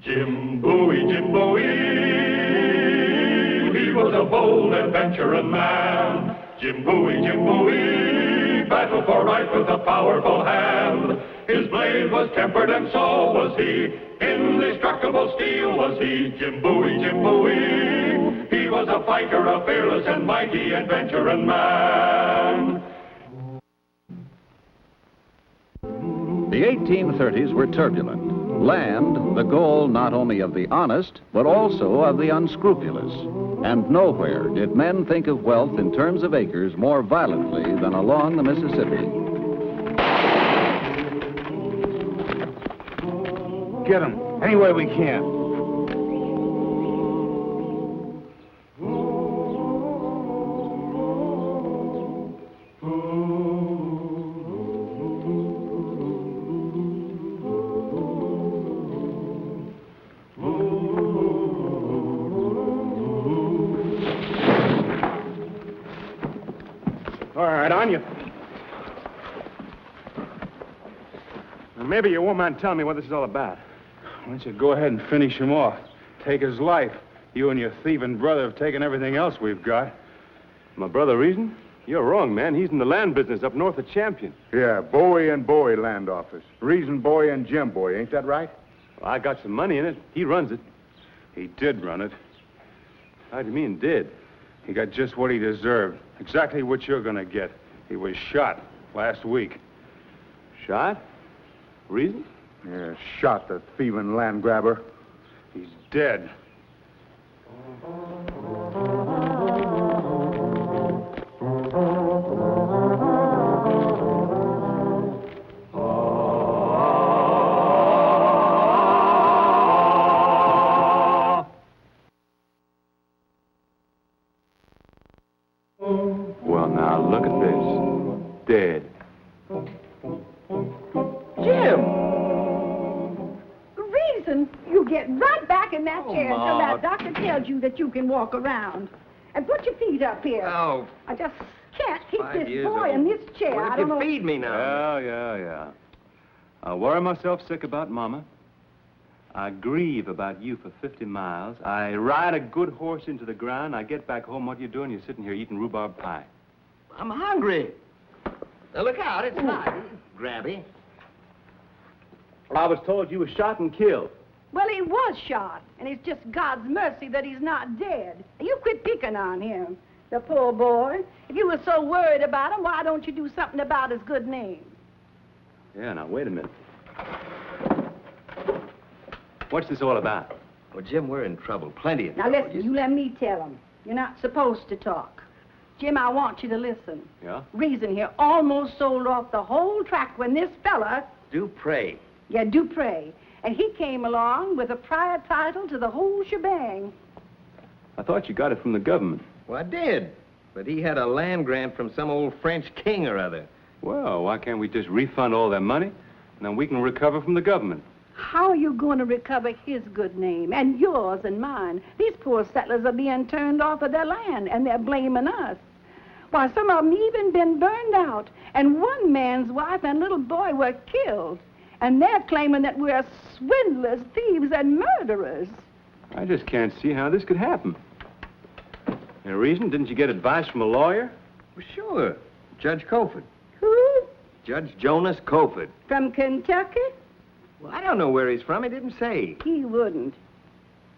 Jim Bowie, Jim Bowie, he was a bold adventuring man. Jim Bowie, battled for right with a powerful hand. His blade was tempered and so was he. Indestructible steel was he. Jim Bowie, he was a fighter, a fearless and mighty adventuring man. The 1830s were turbulent. Land, the goal not only of the honest, but also of the unscrupulous. And nowhere did men think of wealth in terms of acres more violently than along the Mississippi. Get them any way we can. All right, on you. Maybe you won't mind telling me what this is all about. Why don't you go ahead and finish him off? Take his life. You and your thieving brother have taken everything else we've got. My brother Reason? You're wrong, man. He's in the land business up north of Champion. Yeah, Bowie and Bowie land office. Reason Bowie and Jim Bowie, ain't that right? Well, I got some money in it. He runs it. He did run it. How do you mean, did? He got just what he deserved. Exactly what you're gonna get. He was shot last week. Shot? Reason? Yeah, shot the thieving land grabber. He's dead. Well, now, look at this. Dead. Jim! Reason you get right back in that chair until that doctor tells you that you can walk around. And put your feet up here. Oh. I just can't keep 5 this years boy old. in this chair. Well, I if don't you know. feed me now. Yeah. I worry myself sick about Mama. I grieve about you for 50 miles. I ride a good horse into the ground. I get back home. What you doing? You're sitting here eating rhubarb pie. I'm hungry. Now, look out. It's hot. Grabby. Well, I was told you were shot and killed. Well, he was shot, and it's just God's mercy that he's not dead. You quit picking on him, the poor boy. If you were so worried about him, why don't you do something about his good name? Yeah, now, wait a minute. What's this all about? Well, Jim, we're in trouble. Plenty of Now, trouble. listen, you let me tell him. You're not supposed to talk. Jim, I want you to listen. Yeah? Reason here almost sold off the whole tract when this fella, Dupre. yeah, Dupre, and he came along with a prior title to the whole shebang. I thought you got it from the government. Well, I did. But he had a land grant from some old French king or other. Well, why can't we just refund all their money, and then we can recover from the government? How are you going to recover his good name and yours and mine? These poor settlers are being turned off of their land, and they're blaming us. Why, some of them even been burned out, and one man's wife and little boy were killed. And they're claiming that we're swindlers, thieves, and murderers. I just can't see how this could happen. Any reason? Didn't you get advice from a lawyer? Well, sure. Judge Coford. Who? Judge Jonas Coford. From Kentucky? Well, I don't know where he's from. He didn't say. He wouldn't.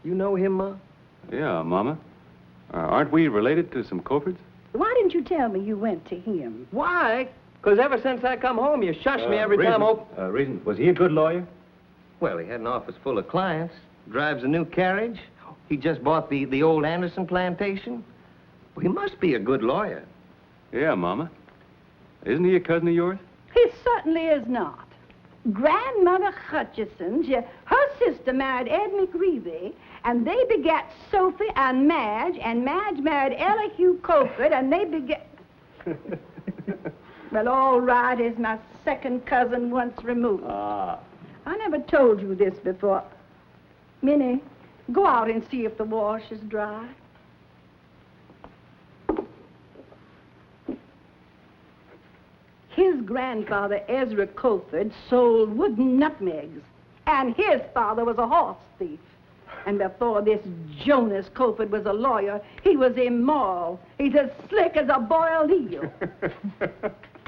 You know him, Ma? Yeah, Mama. Aren't we related to some Cofords? Why didn't you tell me you went to him? Why? Because ever since I come home, you shush me every time. Reason. Was he a good lawyer? Well, he had an office full of clients. Drives a new carriage. He just bought the old Anderson plantation. Well, he must be a good lawyer. Yeah, Mama. Isn't he a cousin of yours? He certainly is not. Grandmother Hutchison's, her sister married Ed McGreevy, and they begat Sophie and Madge married Elihu Coford, and they begat... Well, all right, is my second cousin once removed. Ah. I never told you this before. Minnie, go out and see if the wash is dry. His grandfather, Ezra Coford, sold wooden nutmegs, And his father was a horse thief. And before this Jonas Coford was a lawyer, he was immoral. He's as slick as a boiled eel.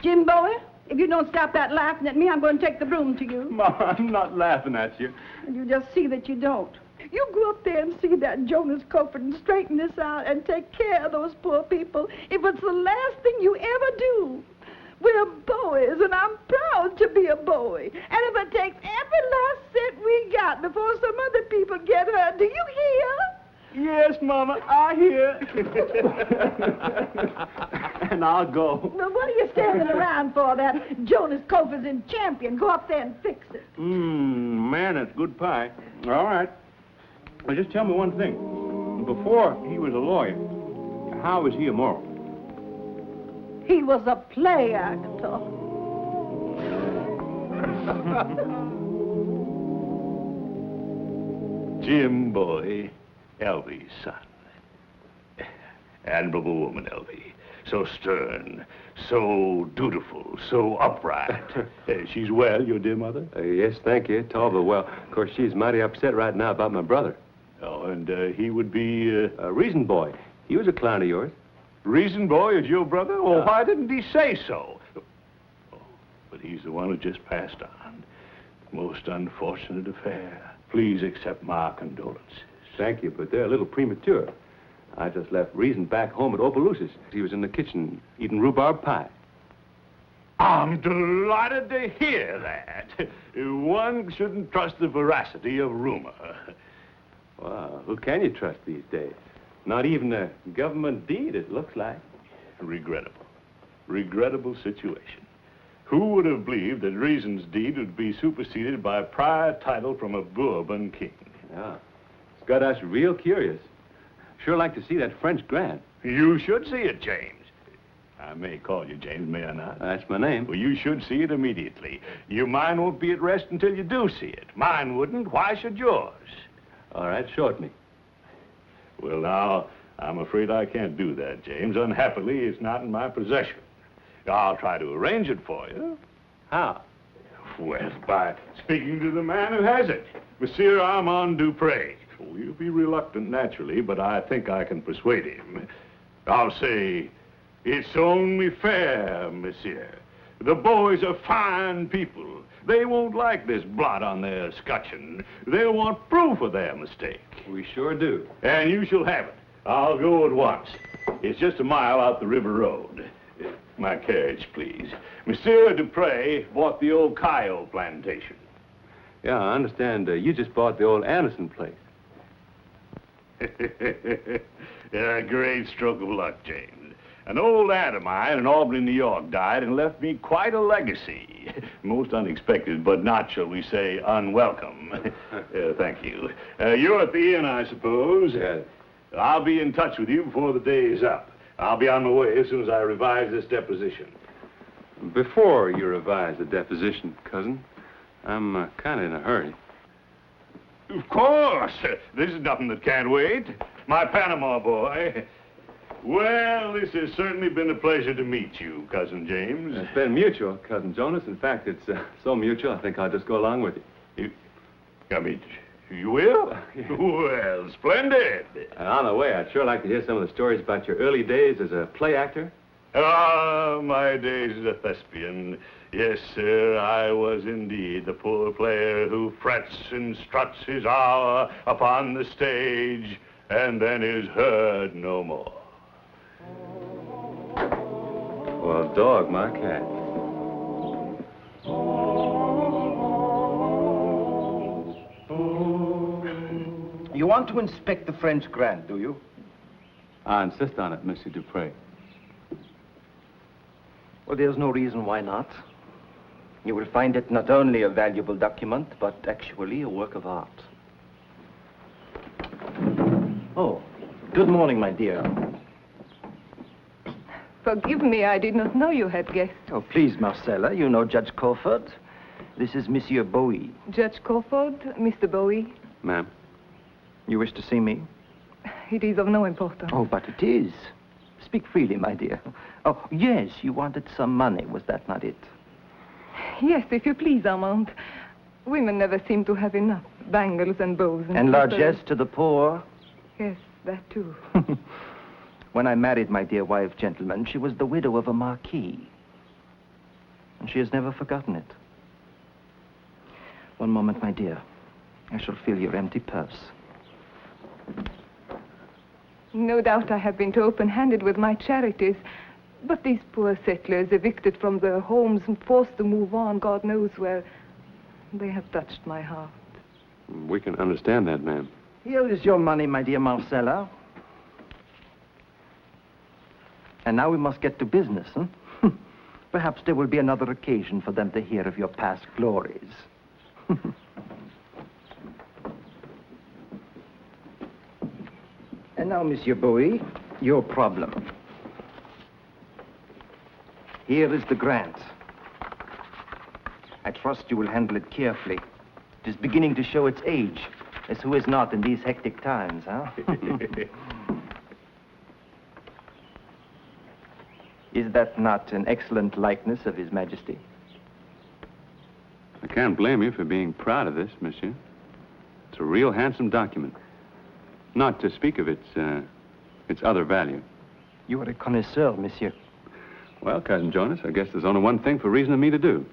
Jim Bowie, if you don't stop that laughing at me, I'm going to take the broom to you. Mama, I'm not laughing at you. And you just see that you don't. You go up there and see that Jonas Coford and straighten this out and take care of those poor people if it's the last thing you ever do. We're Bowies, and I'm proud to be a Bowie. And if it takes every last cent we got before some other people get hurt, do you hear? Yes, Mama, I hear. And I'll go. Well, what are you standing around for? That Jonas Coford's in champion. Go up there and fix it. Man, that's good pie. All right. Well, just tell me one thing. Before he was a lawyer, how was he immoral? He was a play actor. Jim Bowie, Elvie's son. Admirable woman, Elvie. So stern, so dutiful, so upright. She's well, your dear mother? Yes, thank you. Tall but well. Of course, she's mighty upset right now about my brother. Oh, and he would be... Reason Boy. He was a client of yours. Reason Boy is your brother? Well, why didn't he say so? Oh, but he's the one who just passed on. Most unfortunate affair. Please accept my condolences. Thank you, but they're a little premature. I just left Reason back home at Opelousas. He was in the kitchen eating rhubarb pie. I'm delighted to hear that. One shouldn't trust the veracity of rumor. Well, who can you trust these days? Not even a government deed, it looks like. Regrettable. Regrettable situation. Who would have believed that Reason's deed would be superseded by a prior title from a Bourbon king? Yeah. It's got us real curious. Sure like to see that French grant. You should see it, James. I may call you James, may I not? That's my name. Well, you should see it immediately. Your mind won't be at rest until you do see it. Mine wouldn't. Why should yours? All right, show it me. Well, now, I'm afraid I can't do that, James. Unhappily, it's not in my possession. I'll try to arrange it for you. How? Well, by speaking to the man who has it, Monsieur Armand Dupré. Oh, he'll be reluctant, naturally, but I think I can persuade him. I'll say, it's only fair, monsieur. The boys are fine people. They won't like this blot on their scutcheon. They'll want proof of their mistake. We sure do. And you shall have it. I'll go at once. It's just a mile out the river road. My carriage, please. Monsieur Dupré bought the old Pyle plantation. Yeah, I understand you just bought the old Anderson place. A great stroke of luck, James. An old aunt of mine in Albany, New York, died and left me quite a legacy. Most unexpected, but not, shall we say, unwelcome. Thank you. You're at the inn, I suppose? Yes. I'll be in touch with you before the day is up. I'll be on my way as soon as I revise this deposition. Before you revise the deposition, cousin, I'm kind of in a hurry. Of course. This is nothing that can't wait. My Panama boy. Well, this has certainly been a pleasure to meet you, Cousin James. It's been mutual, Cousin Jonas. In fact, it's so mutual, I think I'll just go along with you. You will? Well, splendid. And on the way, I'd sure like to hear some of the stories about your early days as a play actor. Ah, my days as a thespian. Yes, sir, I was indeed the poor player who frets and struts his hour upon the stage and then is heard no more. Well, dog, my cat. You want to inspect the French grant, do you? I insist on it, Monsieur Dupré. Well, there's no reason why not. You will find it not only a valuable document, but actually a work of art. Oh, good morning, my dear. Forgive me, I did not know you had guests. Oh, please, Marcella, you know Judge Crawford. This is Monsieur Bowie. Judge Crawford, Mr. Bowie. Ma'am? You wish to see me? It is of no importance. Oh, but it is. Speak freely, my dear. Oh, yes, you wanted some money. Was that not it? Yes, if you please, Armand. Women never seem to have enough bangles and bows and And slippers. largesse to the poor. Yes, that too. When I married my dear wife, gentlemen, she was the widow of a marquis. And she has never forgotten it. One moment, my dear. I shall fill your empty purse. No doubt I have been too open-handed with my charities, but these poor settlers, evicted from their homes and forced to move on, God knows where, they have touched my heart. We can understand that, ma'am. Here is your money, my dear Marcella. And now we must get to business, huh? Perhaps there will be another occasion for them to hear of your past glories. And now, Monsieur Bowie, your problem. Here is the grant. I trust you will handle it carefully. It is beginning to show its age, as who is not in these hectic times, huh? Is that not an excellent likeness of His Majesty? I can't blame you for being proud of this, monsieur. It's a real handsome document. Not to speak of its other value. You are a connoisseur, monsieur. Well, Cousin Jonas, I guess there's only one thing for reason of me to do.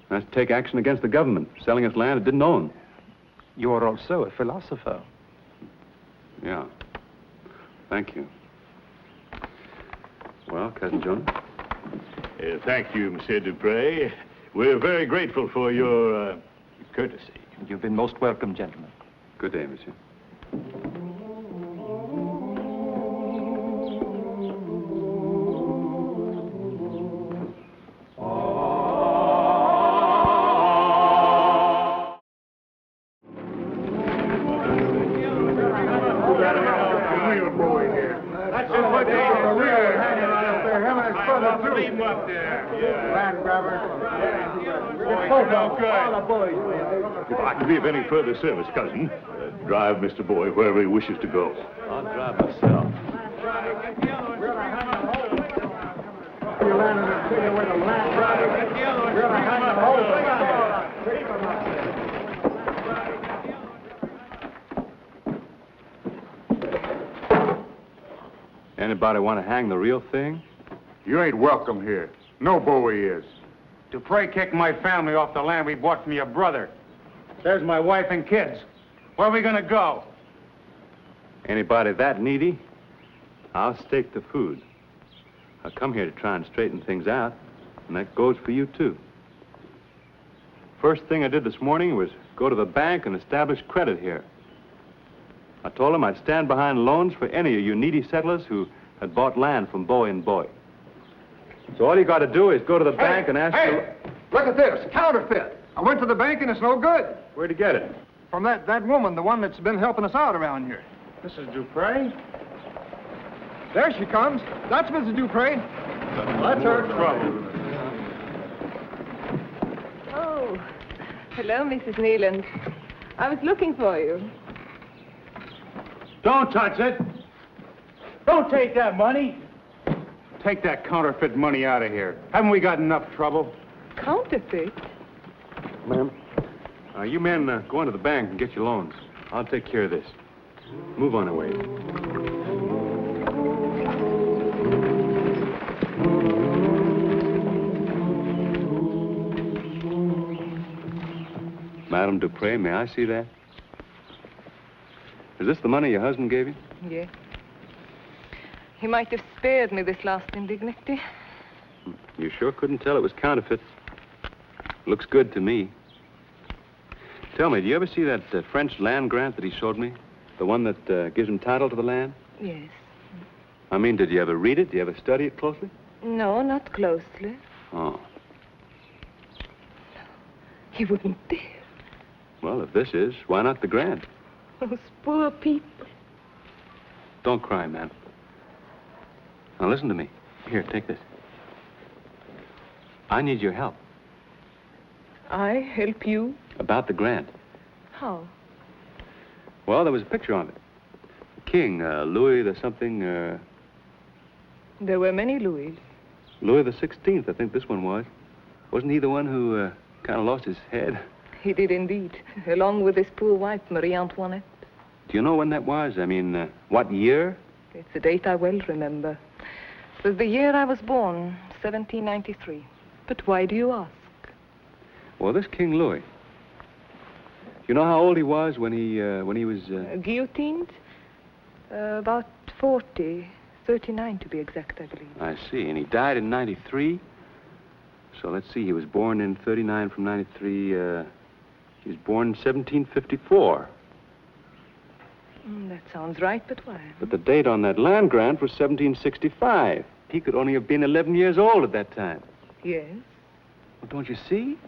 That's to take action against the government, selling us land it didn't own. You are also a philosopher. Yeah. Thank you. Well, Cousin Jonas? Thank you, Monsieur Dupre. We're very grateful for your courtesy. You've been most welcome, gentlemen. Good day, monsieur. If I can be of any further service, cousin, drive Mr. Bowie wherever he wishes to go. I'll drive myself. Anybody want to hang the real thing? You ain't welcome here. No Bowie is. Dupre kicked my family off the land we bought from your brother. There's my wife and kids. Where are we gonna go? Anybody that needy? I'll stake the food. I come here to try and straighten things out, and that goes for you, too. First thing I did this morning was go to the bank and establish credit here. I told them I'd stand behind loans for any of you needy settlers who had bought land from Bowie and Bowie. So all you got to do is go to the bank and ask Look at this, counterfeit. I went to the bank and it's no good. Where'd you get it? From that woman, the one that's been helping us out around here. Mrs. Dupre? There she comes. That's Mrs. Dupre. That's her trouble. Oh, hello, Mrs. Neeland. I was looking for you. Don't touch it. Don't take that money. Take that counterfeit money out of here. Haven't we got enough trouble? Counterfeit? Ma'am? You men go into the bank and get your loans. I'll take care of this. Move on away. Madame Dupre, may I see that? Is this the money your husband gave you? Yes. He might have spared me this last indignity. You sure couldn't tell it was counterfeit. Looks good to me. Tell me, do you ever see that French land grant that he showed me? The one that gives him title to the land? Yes. I mean, did you ever read it? Did you ever study it closely? No, not closely. Oh. He wouldn't dare. Well, if this is, why not the grant? Those poor people. Don't cry, man. Now, listen to me. Here, take this. I need your help. I help you? About the grant. How? Well, there was a picture on it. King, Louis the something, There were many Louis. Louis the 16th, I think this one was. Wasn't he the one who kind of lost his head? He did indeed, along with his poor wife, Marie Antoinette. Do you know when that was? I mean, what year? It's a date I well remember. It was the year I was born, 1793. But why do you ask? Well, this King Louis. You know how old he was when he was... Guillotined? About 40, 39 to be exact, I believe. I see, and he died in 93? So let's see, he was born in 39 from 93, he was born in 1754. That sounds right, but why? But the date on that land grant was 1765. He could only have been 11 years old at that time. Yes? Well, don't you see?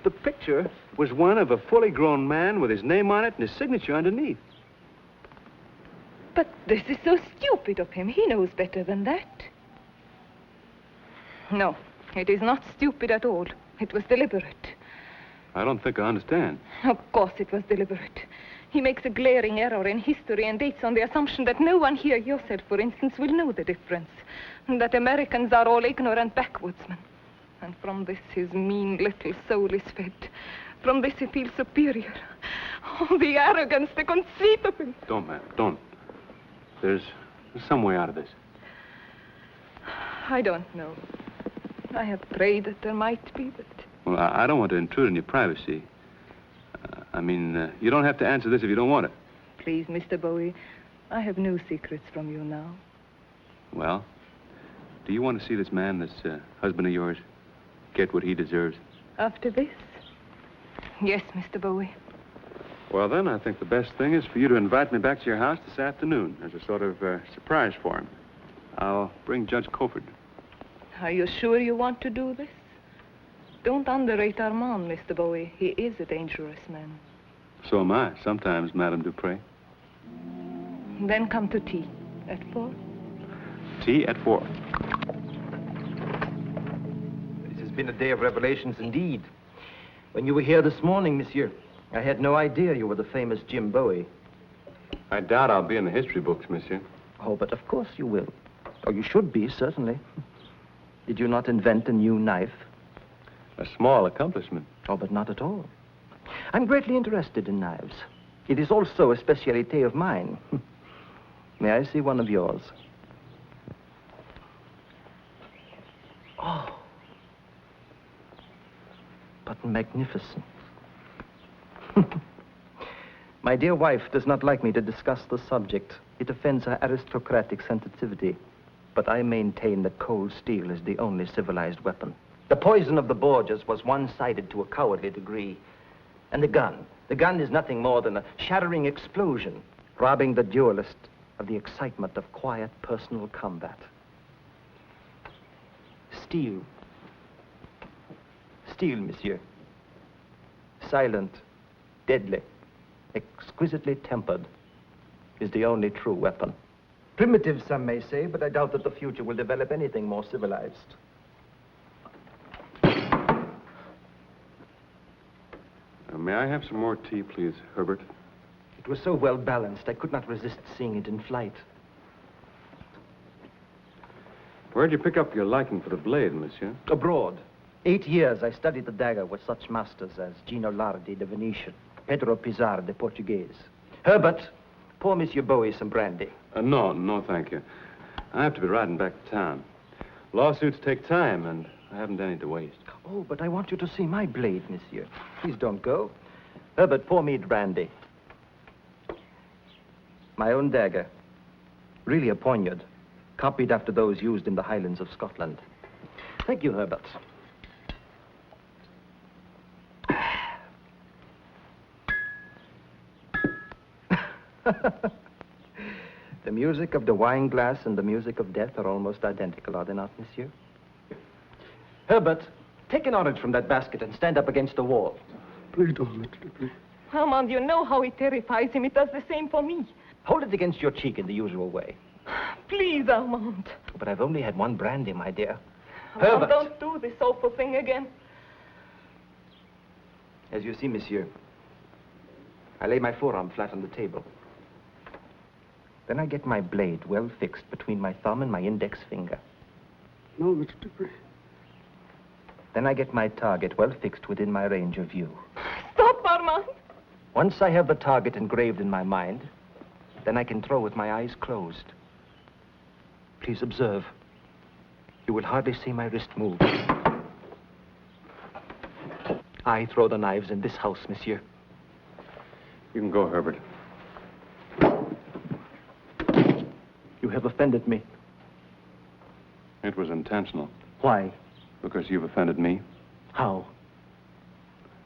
The picture was one of a fully grown man with his name on it and his signature underneath. But this is so stupid of him. He knows better than that. No, it is not stupid at all. It was deliberate. I don't think I understand. Of course it was deliberate. He makes a glaring error in history and dates on the assumption that no one here, yourself, for instance, will know the difference. And that Americans are all ignorant backwoodsmen. And from this, his mean little soul is fed. From this, he feels superior. Oh, the arrogance, the conceit of him. Don't, ma'am, don't. There's some way out of this. I don't know. I have prayed that there might be, but... Well, I don't want to intrude on your privacy. You don't have to answer this if you don't want it. Please, Mr. Bowie, I have no secrets from you now. Well, do you want to see this man, this husband of yours, get what he deserves? After this? Yes, Mr. Bowie. Well, then, I think the best thing is for you to invite me back to your house this afternoon as a sort of surprise for him. I'll bring Judge Coford. Are you sure you want to do this? Don't underrate Armand, Mr. Bowie. He is a dangerous man. So am I, sometimes, Madame Dupré. Then come to tea at 4. Tea at 4. This has been a day of revelations indeed. When you were here this morning, monsieur, I had no idea you were the famous Jim Bowie. I doubt I'll be in the history books, monsieur. Oh, but of course you will. Oh, you should be, certainly. Did you not invent a new knife? A small accomplishment. Oh, but not at all. I'm greatly interested in knives. It is also a specialité of mine. May I see one of yours? Oh. But magnificent. My dear wife does not like me to discuss the subject. It offends her aristocratic sensitivity. But I maintain that cold steel is the only civilized weapon. The poison of the Borgias was one-sided to a cowardly degree. And the gun is nothing more than a shattering explosion, robbing the duelist of the excitement of quiet personal combat. Steel. Steel, monsieur. Silent, deadly, exquisitely tempered, is the only true weapon. Primitive, some may say, but I doubt that the future will develop anything more civilized. May I have some more tea, please, Herbert? It was so well balanced, I could not resist seeing it in flight. Where'd you pick up your liking for the blade, monsieur? Abroad. 8 years I studied the dagger with such masters as Gino Lardi, the Venetian, Pedro Pizarro, the Portuguese. Herbert, pour Monsieur Bowie some brandy. No, thank you. I have to be riding back to town. Lawsuits take time, and I haven't any to waste. Oh, but I want you to see my blade, monsieur. Please don't go. Herbert, pour me brandy. My own dagger. Really a poignard. Copied after those used in the Highlands of Scotland. Thank you, Herbert. The music of the wine glass and the music of death are almost identical, are they not, monsieur? Herbert, take an orange from that basket and stand up against the wall. Please don't, Mr. Please. Armand, you know how it terrifies him. It does the same for me. Hold it against your cheek in the usual way. Please, Armand. But I've only had one brandy, my dear. Armand, Herbert. don't do this awful thing again. As you see, monsieur, I lay my forearm flat on the table. Then I get my blade well fixed between my thumb and my index finger. No, Mr. Dupree. Then I get my target well fixed within my range of view. Armand. Once I have the target engraved in my mind, then I can throw with my eyes closed. Please observe. You will hardly see my wrist move. I throw the knives in this house, monsieur. You can go, Herbert. You have offended me. It was intentional. Why? Because you've offended me. How?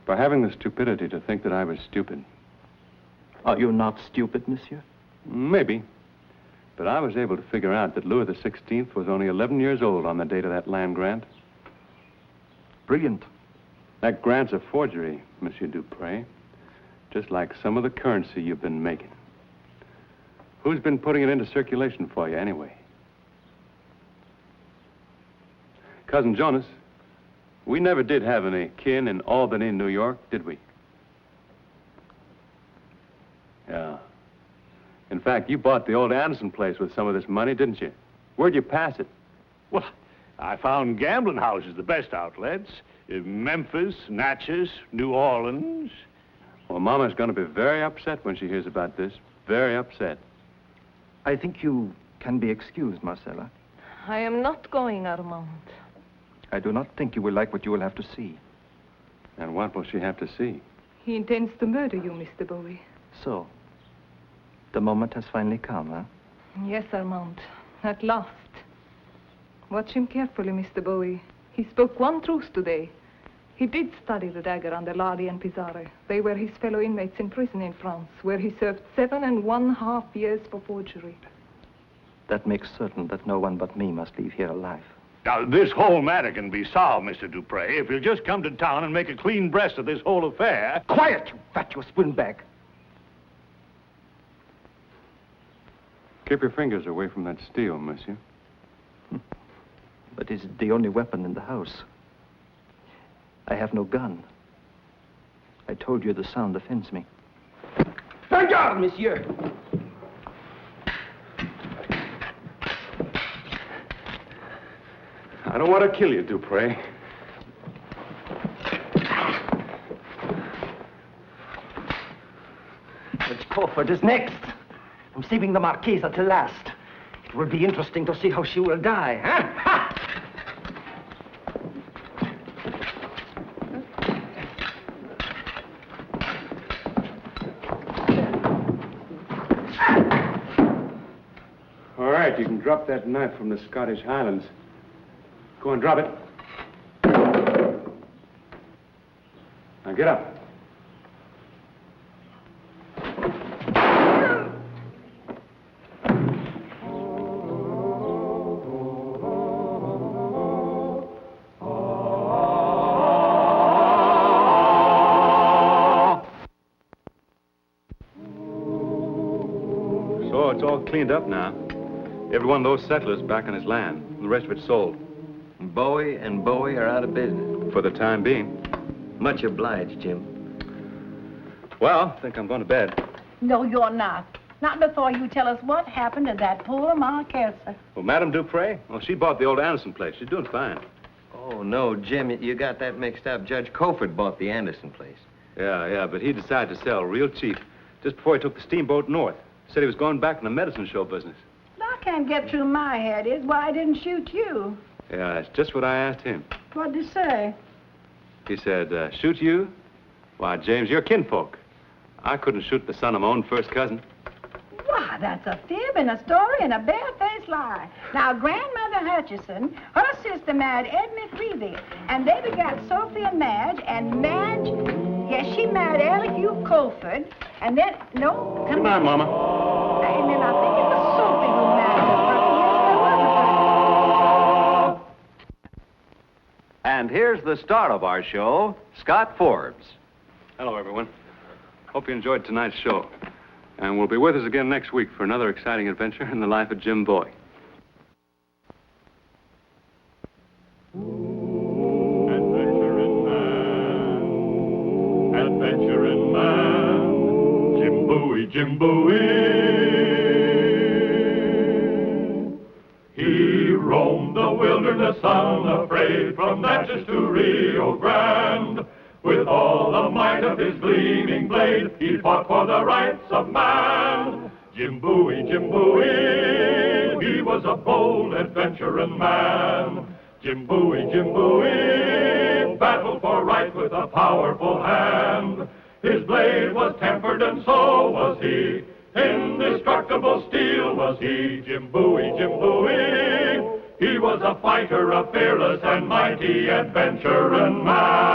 By having the stupidity to think that I was stupid. Are you not stupid, monsieur? Maybe. But I was able to figure out that Louis XVI was only 11 years old on the date of that land grant. Brilliant. That grant's a forgery, Monsieur Dupre. Just like some of the currency you've been making. Who's been putting it into circulation for you, anyway? Cousin Jonas, we never did have any kin in Albany, New York, did we? Yeah. In fact, you bought the old Anderson place with some of this money, didn't you? Where'd you pass it? Well, I found gambling houses, the best outlets. Memphis, Natchez, New Orleans. Well, Mama's going to be very upset when she hears about this. Very upset. I think you can be excused, Marcella. I am not going, Armand. I do not think you will like what you will have to see. And what will she have to see? He intends to murder you, Mr. Bowie. So, the moment has finally come, huh? Yes, Armand. At last. Watch him carefully, Mr. Bowie. He spoke one truth today. He did study the dagger under Ladi and Pizarre. They were his fellow inmates in prison in France, where he served 7½ years for forgery. That makes certain that no one but me must leave here alive. Now, this whole matter can be solved, Mr. Dupre, if you'll just come to town and make a clean breast of this whole affair. Quiet, you fatuous windbag! Keep your fingers away from that steel, monsieur. But it's the only weapon in the house. I have no gun. I told you the sound offends me. En garde, monsieur! I don't want to kill you, Dupre. Judge Crawford is next. I'm saving the Marquise till last. It will be interesting to see how she will die, huh? Ha! All right, you can drop that knife from the Scottish Highlands. Go on, drop it. Now get up. So it's all cleaned up now. Every one of those settlers back on his land. And the rest of it sold. Bowie and Bowie are out of business. For the time being. Much obliged, Jim. Well, I think I'm going to bed. No, you're not. Not before you tell us what happened to that poor Marquesa. Well, Madame Dupre? Well, she bought the old Anderson place. She's doing fine. Oh, no, Jim, you got that mixed up. Judge Crawford bought the Anderson place. Yeah, but he decided to sell real cheap. Just before he took the steamboat north. Said he was going back in the medicine show business. I can't get through my head is why I didn't shoot you. Yeah, that's just what I asked him. What'd he say? He said, shoot you? Why, James, you're kinfolk. I couldn't shoot the son of my own first cousin. Why, that's a fib and a story and a bare-faced lie. Now, Grandmother Hutchison, her sister married Ed McCreevy, and they begot Sophie and Madge, yes, she married Elihu Colford, and then, no, Good night, Mama. And then I think it was Sophie who married her. Yes, there was a And here's the star of our show, Scott Forbes. Hello, everyone. Hope you enjoyed tonight's show. And we'll be with us again next week for another exciting adventure in the life of Jim Bowie. Adventure in man, Jim Bowie, Jim Bowie. He roamed the wilderness unafraid from Natchez to Rio Grande with all the might light of his gleaming blade, he fought for the rights of man. Jim Bowie, he was a bold adventuring man. Jim Bowie, battled for right with a powerful hand. His blade was tempered and so was he. Indestructible steel was he. Jim Bowie, he was a fighter, a fearless and mighty adventuring man.